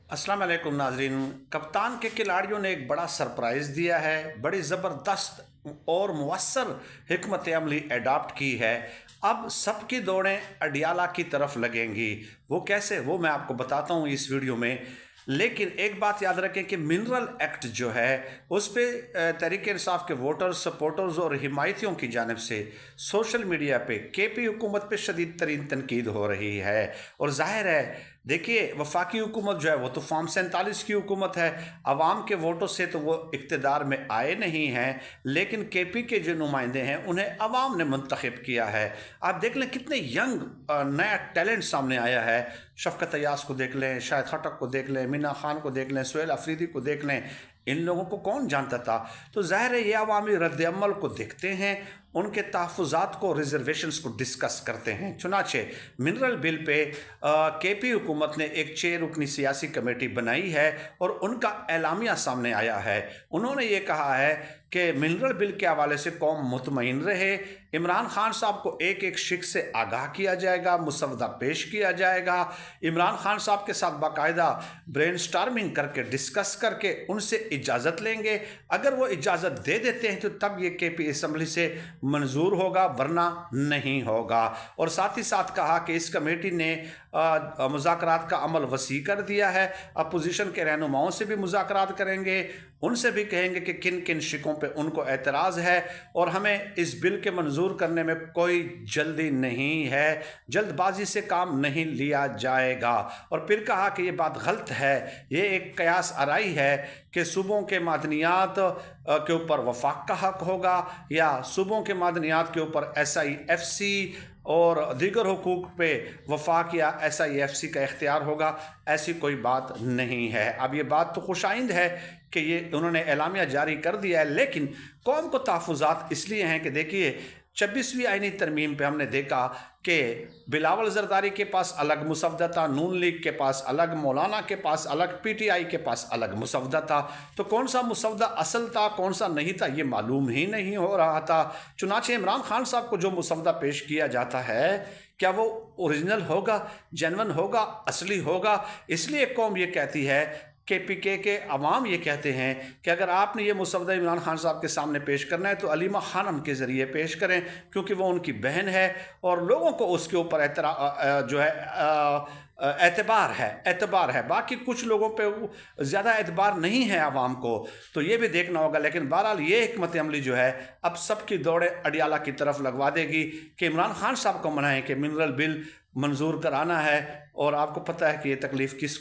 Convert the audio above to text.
अस्सलाम वालेकुम नाजरीन। कप्तान के खिलाड़ियों ने एक बड़ा सरप्राइज़ दिया है। बड़ी ज़बरदस्त और मुअस्सर हिकमत अमली अडॉप्ट की है। अब सबकी दौड़ें अडियाला की तरफ लगेंगी। वो कैसे, वो मैं आपको बताता हूँ इस वीडियो में। लेकिन एक बात याद रखें कि मिनरल एक्ट जो है उस पर तहरीक इंसाफ के वोटर्स, सपोर्टर्स और हिमायतियों की जानिब से सोशल मीडिया पे केपी हुकूमत पे शदीद तरीन तनकीद हो रही है। और जाहिर है, देखिए, वफाकी हुकूमत जो है वो तो फॉर्म 47 की हुकूमत है। अवाम के वोटों से तो वो इक़्तिदार में आए नहीं हैं, लेकिन केपी के जो नुमाइंदे हैं उन्हें अवाम ने मुंतखब किया है। आप देख लें कितने यंग नया टैलेंट सामने आया है। शफ़क़त अय्याज को देख लें, शाहिद खट्टक को देख लें, मीना खान को देख लें, सुहेल अफरीदी को देख लें। इन लोगों को कौन जानता था? तो ज़ाहिर है ये अवामी रद्द-ए-अमल को देखते हैं, उनके तहफ़्फ़ुज़ात को, रिज़र्वेशंस को डिस्कस करते हैं। चुनाचे मिनरल बिल पे केपी हुकूमत ने एक 6 रुकनी सियासी कमेटी बनाई है और उनका एलामिया सामने आया है। उन्होंने ये कहा है कि मिनरल बिल के हवाले से कौम मुतमईन रहे। इमरान खान साहब को एक एक शिक से आगाह किया जाएगा, मुसवदा पेश किया जाएगा। इमरान खान साहब के साथ बाकायदा ब्रेन स्टार्मिंग करके, डिस्कस करके उनसे इजाज़त लेंगे। अगर वो इजाज़त दे देते हैं तो तब ये केपी असम्बली से मंजूर होगा, वरना नहीं होगा। और साथ ही साथ कहा कि इस कमेटी ने मुज़ाकरात का अमल वसी कर दिया है। अपोजिशन के रहनुमाओं से भी मुज़ाकरात करेंगे, उनसे भी कहेंगे कि किन किन शिकों पे उनको एतराज़ है। और हमें इस बिल के मंजूर करने में कोई जल्दी नहीं है, जल्दबाजी से काम नहीं लिया जाएगा। और फिर कहा कि ये बात गलत है, ये एक कयास आराई है कि सूबों के मादनियात के ऊपर वफाक का हक होगा या सूबों के मादनियात के ऊपर SIFC और दीगर हुकूक पे वफाक या SIFC का इख्तियार होगा। ऐसी कोई बात नहीं है। अब ये बात तो खुशाइंद है कि ये उन्होंने एलामिया जारी कर दिया है, लेकिन कौम को तहफ़्फ़ुज़ात इसलिए हैं कि देखिए, 26वीं आईनी तरमीम पे हमने देखा कि बिलावल ज़रदारी के पास अलग मुसवदा था, नून लीग के पास अलग, मौलाना के पास अलग, PTI के पास अलग मुसवदा था। तो कौन सा मुसवदा असल था, कौन सा नहीं था, ये मालूम ही नहीं हो रहा था। चुनाचे इमरान खान साहब को जो मुसवदा पेश किया जाता है, क्या वो ओरिजिनल होगा, जेन्युइन होगा, असली होगा? इसलिए कौम ये कहती है, KPK के अवाम ये कहते हैं कि अगर आपने ये मुसवदा इमरान खान साहब के सामने पेश करना है तो अलीमा खानम के ज़रिए पेश करें, क्योंकि वो उनकी बहन है और लोगों को उसके ऊपर एतबार है। बाकी कुछ लोगों पे ज़्यादा एतबार नहीं है आवाम को, तो ये भी देखना होगा। लेकिन बहरहाल ये हिकमत अमली जो है अब सबकी दौड़ें अडियाला की तरफ लगवा देगी कि इमरान खान साहब को मनाएं कि मिनरल बिल मंजूर कराना है। और आपको पता है कि ये तकलीफ़ किस